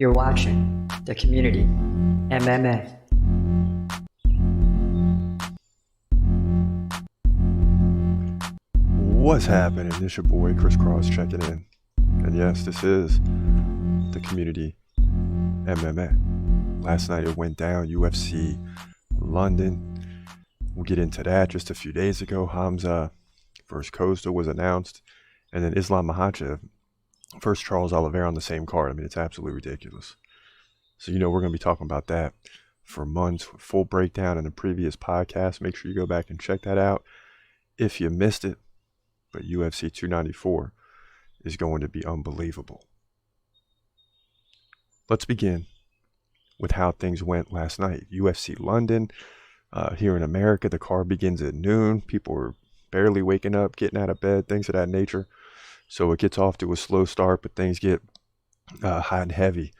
You're watching The Community MMA. What's happening? It's your boy Chris Cross checking in. And yes, this is The Community MMA. Last night it went down, UFC London. We'll get into that. Just a few days ago, Hamza versus Costa was announced. And then Islam Makhachev versus Charles Oliveira on the same card. I mean, it's absolutely ridiculous. So, we're going to be talking about that for months. Full breakdown in the previous podcast. Make sure you go back and check that out if you missed it. But UFC 294 is going to be unbelievable. Let's begin with how things went last night. UFC London. Here in America, the card begins at noon. People are barely waking up, getting out of bed, things of that nature. So it gets off to a slow start, but things get hot and heavy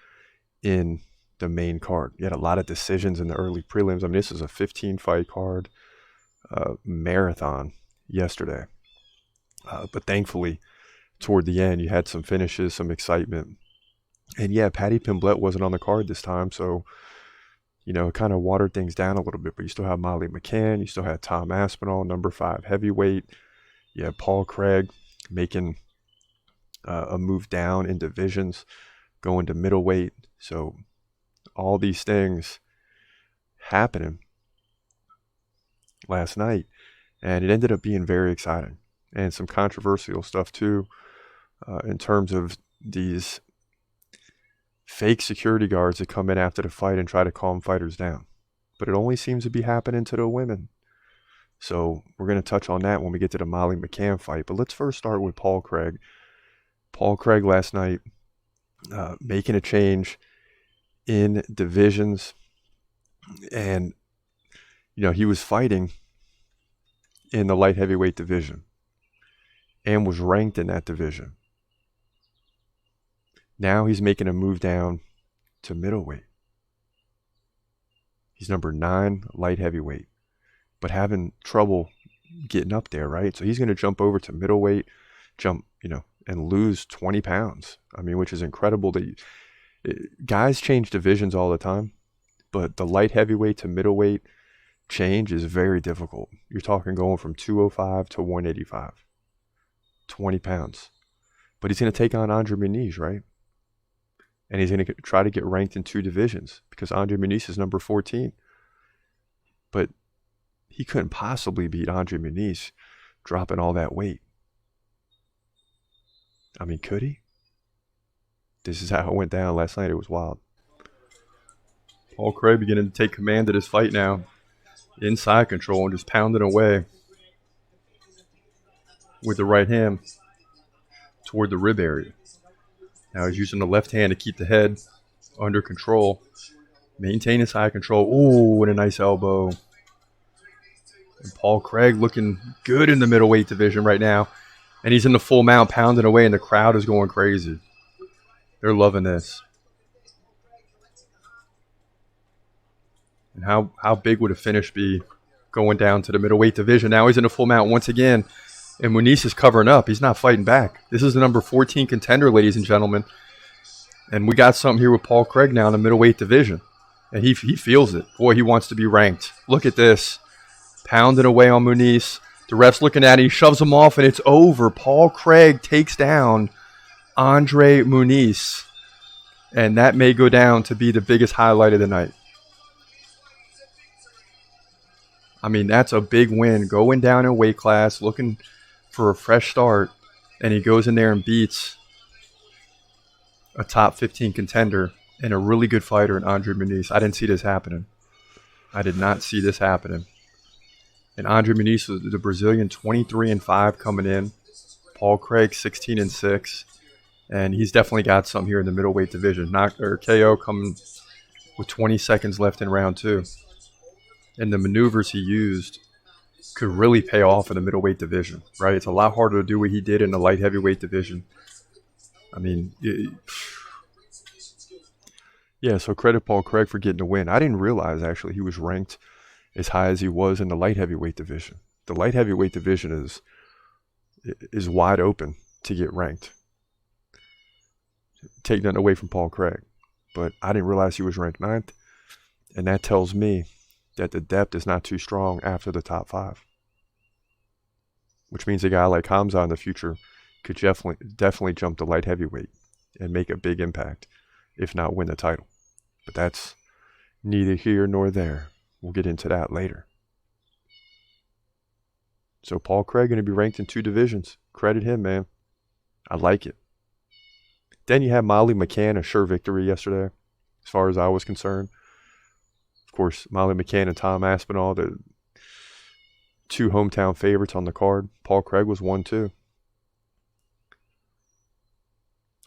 in the main card. You had a lot of decisions in the early prelims. I mean, this is a 15-fight card marathon yesterday. But thankfully, toward the end, you had some finishes, some excitement. And yeah, Paddy Pimblett wasn't on the card this time, so it kind of watered things down a little bit. But you still have Molly McCann, you still had Tom Aspinall, number 5 heavyweight. You had Paul Craig making a move down in divisions, going to middleweight. So all these things happening last night, and it ended up being very exciting. And some controversial stuff too, in terms of these fake security guards that come in after the fight and try to calm fighters down. But it only seems to be happening to the women. So we're going to touch on that when we get to the Molly McCann fight. But let's first start with Paul Craig. Paul Craig last night making a change in divisions. And, he was fighting in the light heavyweight division and was ranked in that division. Now he's making a move down to middleweight. He's number 9 light heavyweight, but having trouble getting up there, right? So he's going to jump over to middleweight, and lose 20 pounds. I mean, which is incredible. Guys change divisions all the time, but the light heavyweight to middleweight change is very difficult. You're talking going from 205 to 185. 20 pounds. But he's going to take on Andre Muniz, right? And he's going to try to get ranked in 2 divisions because Andre Muniz is number 14. But he couldn't possibly beat Andre Muniz dropping all that weight. I mean, could he? This is how it went down last night. It was wild. Paul Craig beginning to take command of this fight now. Inside control and just pounding away with the right hand toward the rib area. Now he's using the left hand to keep the head under control. Maintain his high control. Ooh, and a nice elbow. And Paul Craig looking good in the middleweight division right now. And he's in the full mount pounding away and the crowd is going crazy. They're loving this. And how big would a finish be going down to the middleweight division? Now he's in the full mount once again. And Muniz is covering up. He's not fighting back. This is the number 14 contender, ladies and gentlemen. And we got something here with Paul Craig now in the middleweight division. And he feels it. Boy, he wants to be ranked. Look at this. Pounding away on Muniz. The ref's looking at it. He shoves him off, and it's over. Paul Craig takes down Andre Muniz. And that may go down to be the biggest highlight of the night. I mean, that's a big win. Going down in weight class, looking for a fresh start, and he goes in there and beats a top 15 contender and a really good fighter in Andre Muniz. I didn't see this happening. I did not see this happening. And Andre Muniz, the Brazilian, 23-5 coming in. Paul Craig, 16-6. And he's definitely got something here in the middleweight division. KO coming with 20 seconds left in round 2. And the maneuvers he used could really pay off in the middleweight division, right? It's a lot harder to do what he did in the light heavyweight division. I mean, yeah, so credit Paul Craig for getting the win. I didn't realize, actually, he was ranked as high as he was in the light heavyweight division. The light heavyweight division is wide open to get ranked. Take nothing away from Paul Craig. but I didn't realize he was ranked 9th. And that tells me that the depth is not too strong after the top 5. Which means a guy like Hamza in the future could definitely jump to light heavyweight and make a big impact, if not win the title. But that's neither here nor there. We'll get into that later. So Paul Craig going to be ranked in 2 divisions. Credit him, man. I like it. Then you have Molly McCann, a sure victory yesterday, as far as I was concerned. Of course, Molly McCann and Tom Aspinall, the 2 hometown favorites on the card. Paul Craig was 1-2.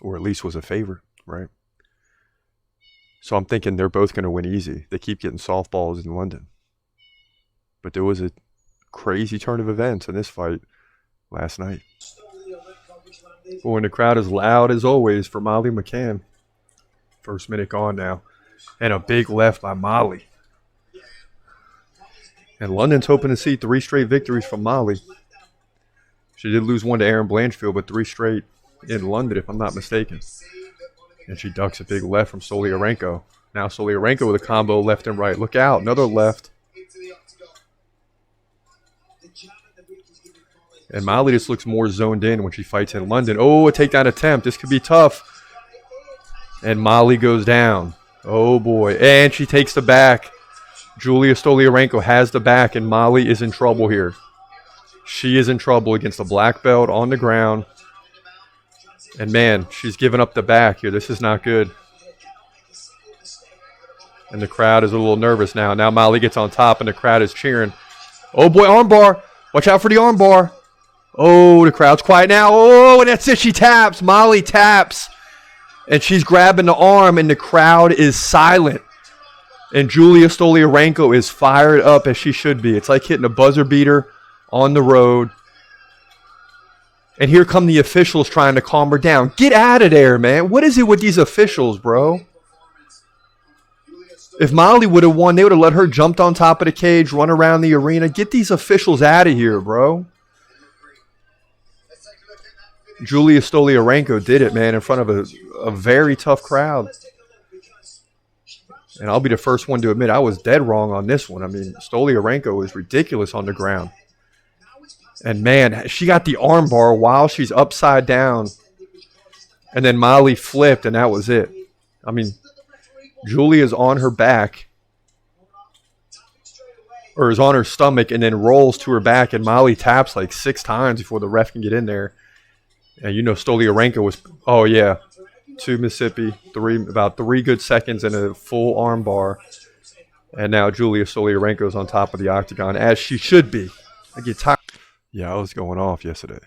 Or at least was a favorite, right? So I'm thinking they're both going to win easy. They keep getting softballs in London. But there was a crazy turn of events in this fight last night. Well, when the crowd is loud as always for Molly McCann. First minute gone now. And a big left by Molly. And London's hoping to see 3 straight victories from Molly. She did lose one to Erin Blanchfield, but 3 straight in London, if I'm not mistaken. And she ducks a big left from Soliarenko. Now Soliarenko with a combo left and right. Look out, another left. And Molly just looks more zoned in when she fights in London. Oh, a takedown attempt. This could be tough. And Molly goes down. Oh, boy. And she takes the back. Julia Stoliarenko has the back, and Molly is in trouble here. She is in trouble against the black belt on the ground. And, man, she's giving up the back here. This is not good. And the crowd is a little nervous now. Now Molly gets on top, and the crowd is cheering. Oh, boy, armbar. Watch out for the armbar. Oh, the crowd's quiet now. Oh, and that's it. She taps. Molly taps. And she's grabbing the arm, and the crowd is silent. And Julia Stoliarenko is fired up as she should be. It's like hitting a buzzer beater on the road. And here come the officials trying to calm her down. Get out of there, man. What is it with these officials, bro? If Molly would have won, they would have let her jump on top of the cage, run around the arena. Get these officials out of here, bro. Julia Stoliarenko did it, man, in front of a very tough crowd. And I'll be the first one to admit I was dead wrong on this one. I mean, Stoliarenko is ridiculous on the ground. And, man, she got the armbar while she's upside down. And then Molly flipped, and that was it. I mean, Julia's on her back, or is on her stomach, and then rolls to her back, and Molly taps like 6 times before the ref can get in there. And you know Stoliarenko was, oh, yeah, 2 Mississippi, about 3 good seconds and a full arm bar. And now Julia Stoliarenko is on top of the octagon, as she should be. I get tired. Yeah, I was going off yesterday.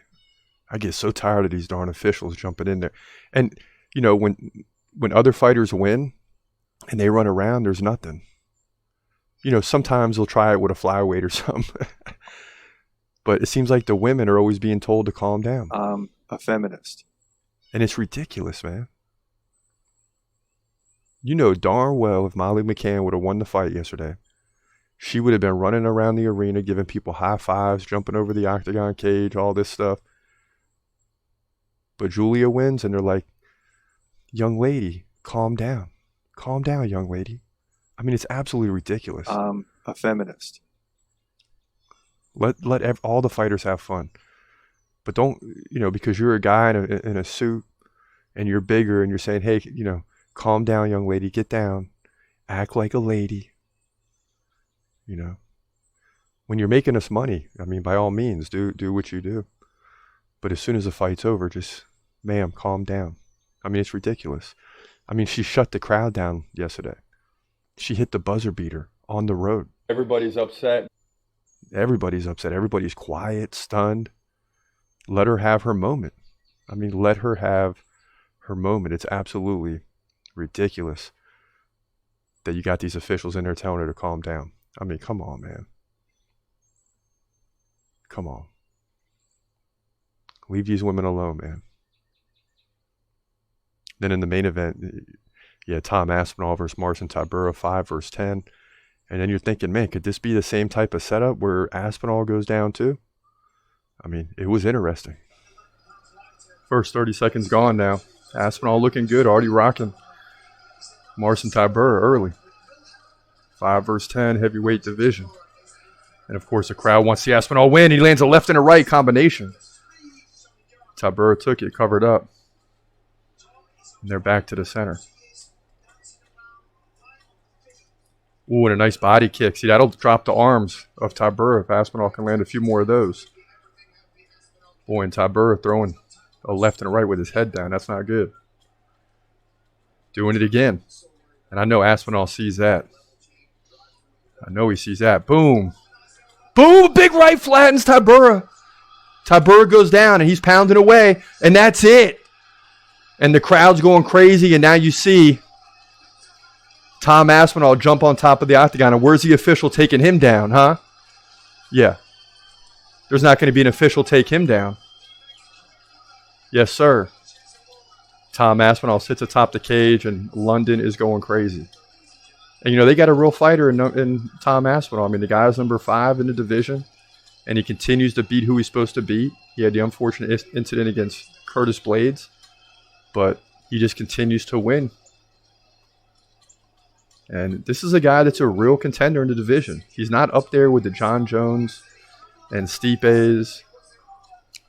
I get so tired of these darn officials jumping in there. And, you know, when other fighters win and they run around, there's nothing. You know, sometimes they'll try it with a flyweight or something. But it seems like the women are always being told to calm down. I'm a feminist. And it's ridiculous, man. You know darn well if Molly McCann would have won the fight yesterday, she would have been running around the arena, giving people high fives, jumping over the octagon cage, all this stuff. But Julia wins, and they're like, young lady, calm down. Calm down, young lady. I mean, it's absolutely ridiculous. I'm a feminist. Let all the fighters have fun. But don't, you know, because you're a guy in a suit and you're bigger and you're saying, hey, you know, calm down, young lady, get down. Act like a lady. You know, when you're making us money, I mean, by all means, do what you do. But as soon as the fight's over, just, ma'am, calm down. I mean, it's ridiculous. I mean, she shut the crowd down yesterday. She hit the buzzer beater on the road. Everybody's upset. Everybody's upset. Everybody's quiet, stunned. Let her have her moment. I mean, let her have her moment. It's absolutely ridiculous that you got these officials in there telling her to calm down. I mean, come on, man. Come on. Leave these women alone, man. Then in the main event, you had Tom Aspinall versus Marcin Tybura, 5 versus 10. And then you're thinking, man, could this be the same type of setup where Aspinall goes down too? I mean, it was interesting. First 30 seconds gone now. Aspinall looking good, already rocking. Marcin Tybura early. 5 versus 10 heavyweight division. And, of course, the crowd wants the Aspinall win. He lands a left and a right combination. Tybura took it, covered up. And they're back to the center. Ooh, and a nice body kick. See, that'll drop the arms of Tybura if Aspinall can land a few more of those. Boy, and Tybura throwing a left and a right with his head down. That's not good. Doing it again. And I know Aspinall sees that. I know he sees that. Boom. Boom! Big right flattens Tybura. Tybura goes down, and he's pounding away, and that's it. And the crowd's going crazy, and now you see Tom Aspinall jump on top of the octagon. And where's the official taking him down, huh? Yeah. There's not going to be an official take him down. Yes, sir. Tom Aspinall sits atop the cage, and London is going crazy. And, they got a real fighter in Tom Aspinall. I mean, the guy's number 5 in the division, and he continues to beat who he's supposed to beat. He had the unfortunate incident against Curtis Blades, but he just continues to win. And this is a guy that's a real contender in the division. He's not up there with the John Jones and Stipe's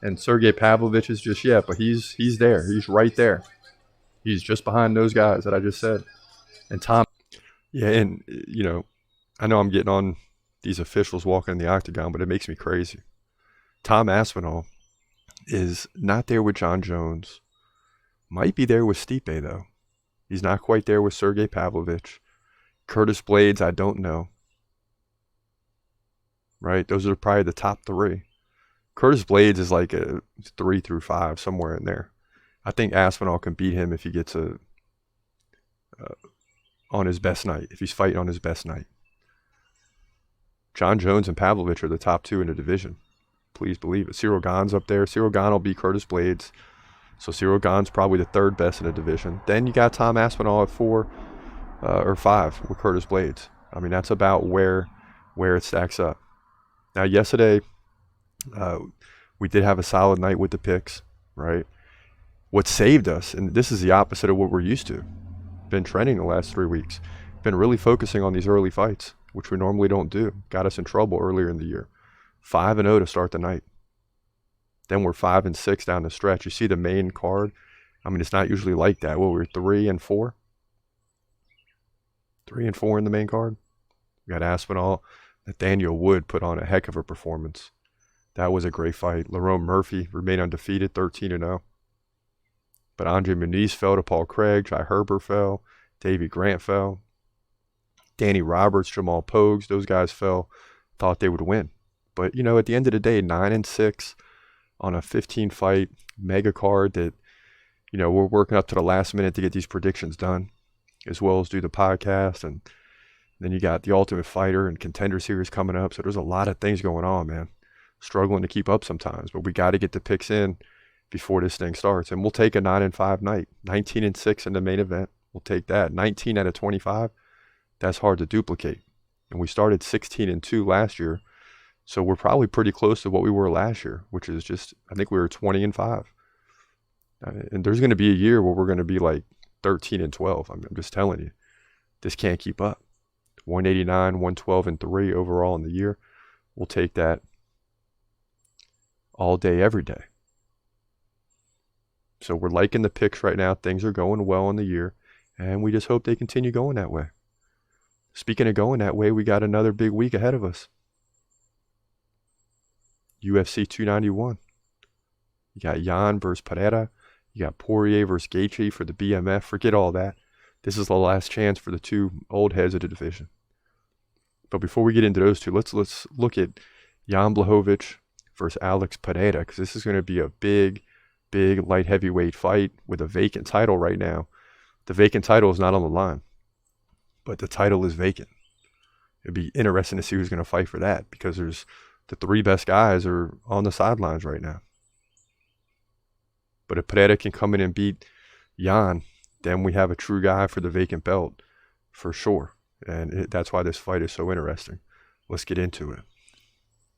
and Sergey Pavlovich's just yet, but he's there. He's right there. He's just behind those guys that I just said. And Tom, yeah, and, I know I'm getting on these officials walking in the octagon, but it makes me crazy. Tom Aspinall is not there with John Jones. Might be there with Stipe, though. He's not quite there with Sergey Pavlovich. Curtis Blades, I don't know. Right? Those are probably the top 3. Curtis Blades is like a 3 through 5, somewhere in there. I think Aspinall can beat him if he gets on his best night, if he's fighting on his best night. John Jones and Pavlovich are the top 2 in the division. Please believe it. Cyril Gane's up there. Cyril Gane will beat Curtis Blades. So Cyril Gane's probably the 3rd best in the division. Then you got Tom Aspinall at 4 or 5 with Curtis Blades. I mean, that's about where it stacks up. Now, yesterday, we did have a solid night with the picks, right? What saved us, and this is the opposite of what we're used to, been trending the last 3 weeks, been really focusing on these early fights, which we normally don't do. Got us in trouble earlier in the year. 5-0 to start the night. Then we're 5-6 down the stretch. You see the main card. I mean, it's not usually like that. Well, we're 3-4. 3-4 in the main card. We got Aspinall. Nathaniel Wood put on a heck of a performance. That was a great fight. Lerone Murphy remained undefeated, 13-0. But Andre Muniz fell to Paul Craig. Jai Herbert fell. Davey Grant fell. Danny Roberts, Jamal Pogues, those guys fell. Thought they would win. But, at the end of the day, 9-6 on a 15-fight mega card that, we're working up to the last minute to get these predictions done, as well as do the podcast. And then you got the Ultimate Fighter and Contender Series coming up. So there's a lot of things going on, man. Struggling to keep up sometimes. But we got to get the picks in before this thing starts. And we'll take a 9-5 night. 19-6 in the main event. We'll take that. 19 out of 25. That's hard to duplicate. And we started 16-2 last year. So we're probably pretty close to what we were last year, which is just, I think we were 20-5. And there's going to be a year where we're going to be like 13-12. I'm just telling you, this can't keep up. 189, 112-3 overall in the year. We'll take that all day, every day. So we're liking the picks right now. Things are going well in the year, and we just hope they continue going that way. Speaking of going that way, we got another big week ahead of us. UFC 291. You got Jan versus Pereira. You got Poirier versus Gaethje for the BMF. Forget all that. This is the last chance for the 2 old heads of the division. But before we get into those 2, let's look at Jan Blachowicz versus Alex Pereira, because this is going to be a big light heavyweight fight with a vacant title right now. The vacant title is not on the line, but the title is vacant. It'd be interesting to see who's going to fight for that, because there's the 3 best guys are on the sidelines right now. But if Pereira can come in and beat Jan, then we have a true guy for the vacant belt for sure. And that's why this fight is so interesting. Let's get into it.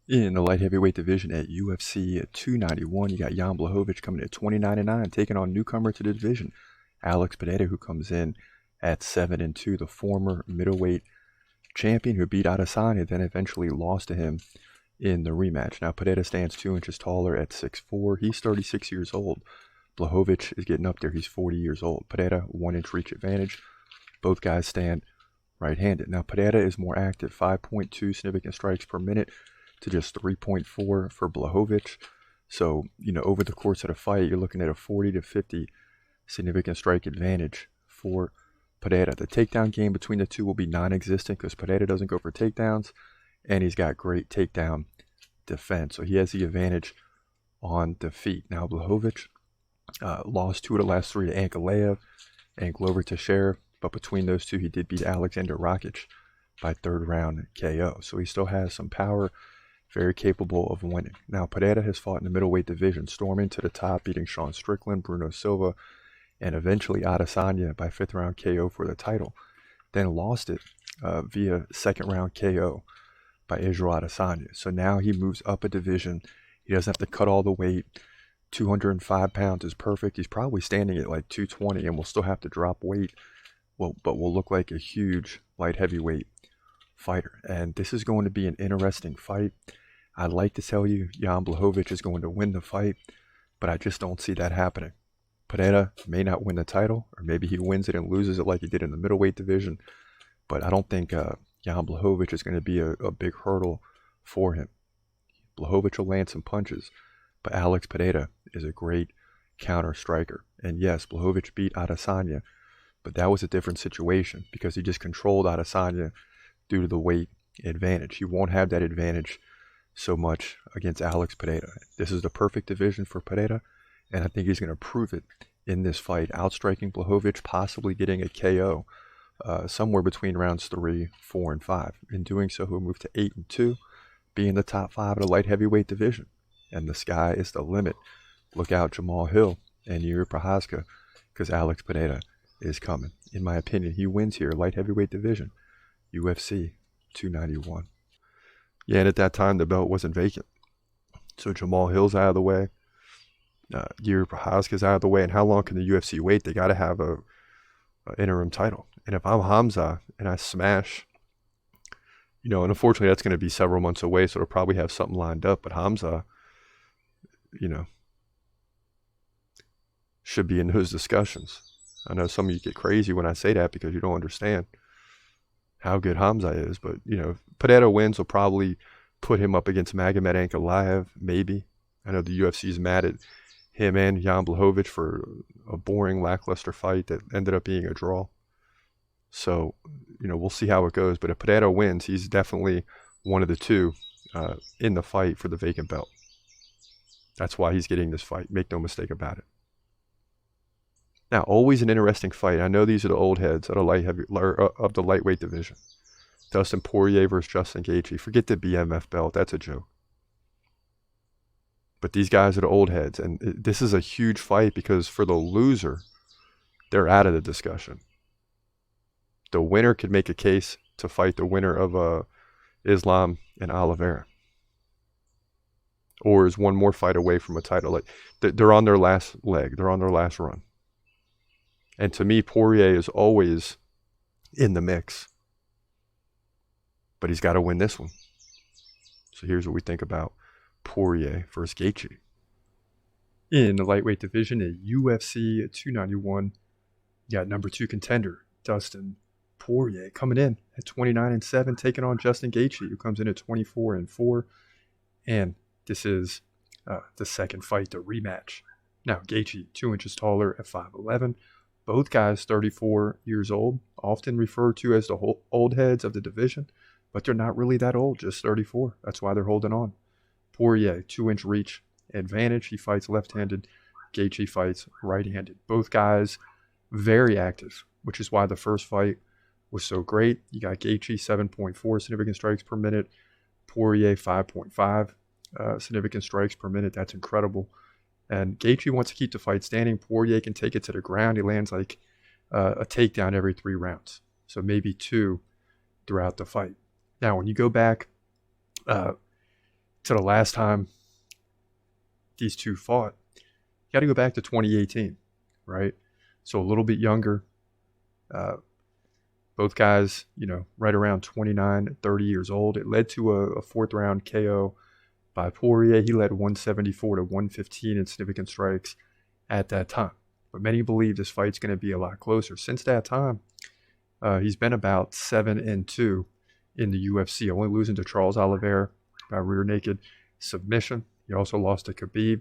In the light heavyweight division at UFC 291, you got Jan Blachowicz coming at 29-9, taking on newcomer to the division, Alex Pereira, who comes in at 7-2, the former middleweight champion who beat Adesanya, then eventually lost to him in the rematch. Now, Pereira stands 2 inches taller at 6'4". He's 36 years old. Blachowicz is getting up there. He's 40 years old. Pereira, 1-inch reach advantage. Both guys stand right-handed. Now, Pereira is more active, 5.2 significant strikes per minute to just 3.4 for Blachowicz. So, over the course of the fight, you're looking at a 40 to 50 significant strike advantage for Pereira. The takedown game between the two will be non-existent because Pereira doesn't go for takedowns, and he's got great takedown defense. So he has the advantage on the feet. Now, Blachowicz lost 2 of the last 3 to Ankalaev and Glover Teixeira, but between those two, he did beat Alexander Rakic by 3rd round KO. So he still has some power, very capable of winning. Now, Pereira has fought in the middleweight division, storming to the top, beating Sean Strickland, Bruno Silva, and eventually Adesanya by 5th round KO for the title. Then lost it via 2nd round KO by Israel Adesanya. So now he moves up a division. He doesn't have to cut all the weight. 205 pounds is perfect. He's probably standing at like 220 and will still have to drop weight, but will look like a huge light heavyweight fighter. And this is going to be an interesting fight. I'd like to tell you Jan Blachowicz is going to win the fight, but I just don't see that happening. Pereira may not win the title, or maybe he wins it and loses it like he did in the middleweight division, but I don't think Jan Blachowicz is going to be a big hurdle for him. Blachowicz will land some punches, but Alex Pereira is a great counter striker. And yes, Blachowicz beat Adesanya, but that was a different situation because he just controlled Adesanya due to the weight advantage. He won't have that advantage so much against Alex Pereira. This is the perfect division for Pereira, and I think he's going to prove it in this fight, outstriking Blachowicz, possibly getting a KO somewhere between rounds 3, 4, and 5. In doing so, he'll move to 8-2, be in the top 5 of the light heavyweight division, and the sky is the limit. Look out, Jamal Hill and Yuri Prochazka, because Alex Pereira is coming. In my opinion, he wins here, light heavyweight division, UFC 291. Yeah, and at that time, the belt wasn't vacant. So Jamal Hill's out of the way. Yuri Prochazka's out of the way. And how long can the UFC wait? They got to have a interim title. And if I'm Hamza and I smash, and unfortunately that's going to be several months away, so it'll probably have something lined up. But Hamza, should be in those discussions. I know some of you get crazy when I say that because you don't understand how good Hamza is. But, Pereira wins will probably put him up against Magomed Ankalaev, maybe. I know the UFC is mad at him and Jan Blachowicz for a boring, lackluster fight that ended up being a draw. So, we'll see how it goes. But if Pereira wins, he's definitely one of the two in the fight for the vacant belt. That's why he's getting this fight. Make no mistake about it. Now, always an interesting fight. I know these are the old heads of the lightweight division. Dustin Poirier versus Justin Gaethje. Forget the BMF belt. That's a joke. But these guys are the old heads. And this is a huge fight because for the loser, they're out of the discussion. The winner could make a case to fight the winner of Islam and Oliveira. Or is one more fight away from a title. Like they're on their last leg. They're on their last run. And to me, Poirier is always in the mix. But he's got to win this one. So here's what we think about Poirier versus Gaethje. In the lightweight division at UFC 291, you got number 2 contender, Dustin Poirier, coming in at 29-7, taking on Justin Gaethje, who comes in at 24-4. And this is the second fight, the rematch. Now, Gaethje, 2 inches taller at 5'11". Both guys 34 years old, often referred to as the old heads of the division, but they're not really that old, just 34. That's why they're holding on. Poirier, 2-inch reach advantage. He fights left-handed. Gaethje fights right-handed. Both guys very active, which is why the first fight was so great. You got Gaethje, 7.4 significant strikes per minute. Poirier, 5.5 significant strikes per minute. That's incredible. And Gaethje wants to keep the fight standing. Poirier can take it to the ground. He lands like a takedown every 3 rounds. So maybe 2 throughout the fight. Now, when you go back to the last time these two fought, you got to go back to 2018, right? So a little bit younger. Both guys, right around 29, 30 years old. It led to a fourth round KO by Poirier. He led 174 to 115 in significant strikes at that time. But many believe this fight's going to be a lot closer. Since that time, he's been about 7-2 in the UFC, only losing to Charles Oliveira by rear naked submission. He also lost to Khabib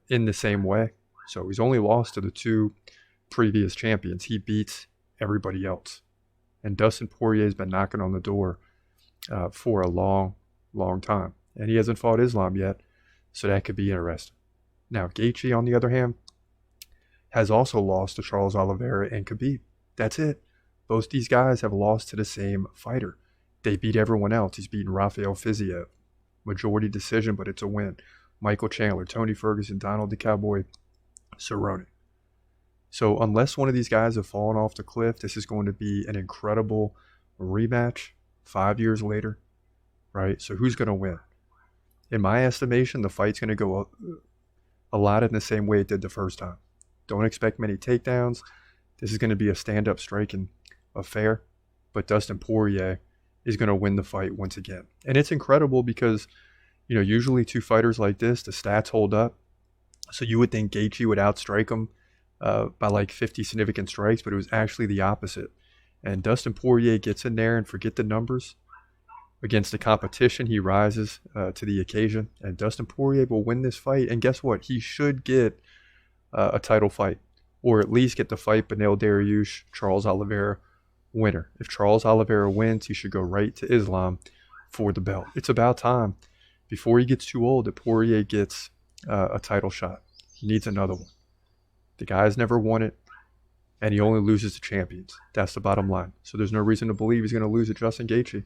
in the same way. So he's only lost to the two previous champions. He beats everybody else. And Dustin Poirier's been knocking on the door for a long, long time. And he hasn't fought Islam yet, so that could be interesting. Now, Gaethje, on the other hand, has also lost to Charles Oliveira and Khabib. That's it. Both these guys have lost to the same fighter. They beat everyone else. He's beaten Rafael Fiziev. Majority decision, but it's a win. Michael Chandler, Tony Ferguson, Donald the Cowboy Cerrone. So unless one of these guys have fallen off the cliff, this is going to be an incredible rematch 5 years later, right? So who's going to win? In my estimation, the fight's going to go a lot in the same way it did the first time. Don't expect many takedowns. This is going to be a stand-up striking affair, but Dustin Poirier is going to win the fight once again. And it's incredible because, usually two fighters like this, the stats hold up. So you would think Gaethje would outstrike him by like 50 significant strikes, but it was actually the opposite. And Dustin Poirier gets in there, and forget the numbers. Against the competition, he rises to the occasion, and Dustin Poirier will win this fight. And guess what? He should get a title fight, or at least get the fight Beneil Dariush, Charles Oliveira winner. If Charles Oliveira wins, he should go right to Islam for the belt. It's about time, before he gets too old, that Poirier gets a title shot. He needs another one. The guy's never won it, and he only loses to champions. That's the bottom line. So there's no reason to believe he's going to lose to Justin Gaethje.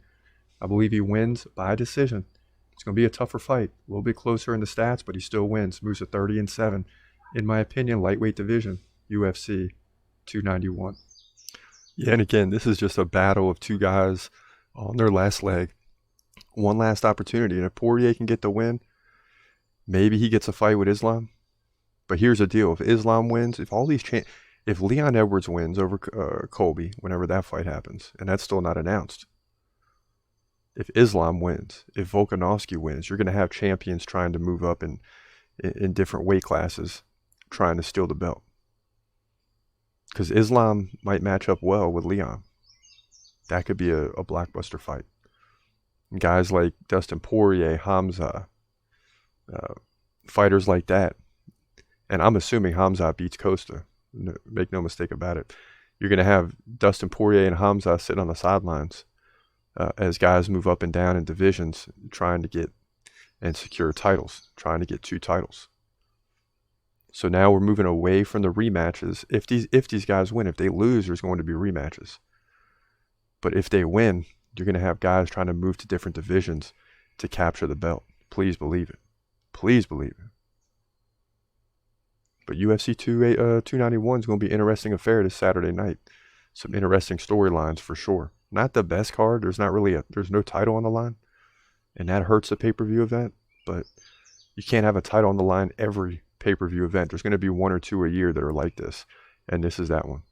I believe he wins by decision. It's going to be a tougher fight, a little bit closer in the stats, but he still wins. Moves to 30-7. In my opinion, lightweight division, UFC 291. Yeah, and again, this is just a battle of two guys on their last leg. One last opportunity. And if Poirier can get the win, maybe he gets a fight with Islam. But here's the deal. If Islam wins, if Leon Edwards wins over Colby, whenever that fight happens, and that's still not announced. If Islam wins, if Volkanovski wins, you're going to have champions trying to move up in different weight classes, trying to steal the belt. Because Islam might match up well with Leon. That could be a blockbuster fight. And guys like Dustin Poirier, Hamza, fighters like that. And I'm assuming Hamza beats Costa. Make no mistake about it. You're going to have Dustin Poirier and Hamza sitting on the sidelines as guys move up and down in divisions, trying to get and secure titles, trying to get 2 titles. So now we're moving away from the rematches. If these guys win, if they lose, there's going to be rematches. But if they win, you're going to have guys trying to move to different divisions to capture the belt. Please believe it. Please believe it. But UFC 291 is going to be an interesting affair this Saturday night. Some interesting storylines for sure. Not the best card. There's no title on the line. And that hurts a pay-per-view event. But you can't have a title on the line every pay-per-view event. There's going to be 1 or 2 a year that are like this. And this is that one.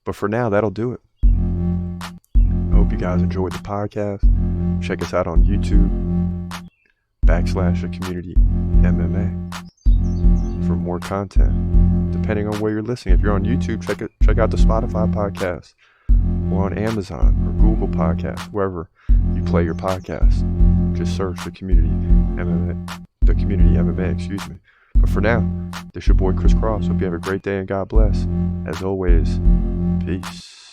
But for now, that'll do it. I hope you guys enjoyed the podcast. Check us out on YouTube /community MMA for more content. Depending on where you're listening. If you're on YouTube, check out the Spotify podcast, or on Amazon or Google Podcasts, wherever you play your podcast. Just search the community MMA, excuse me. But for now, this your boy Chris Cross. Hope you have a great day and God bless. As always, peace.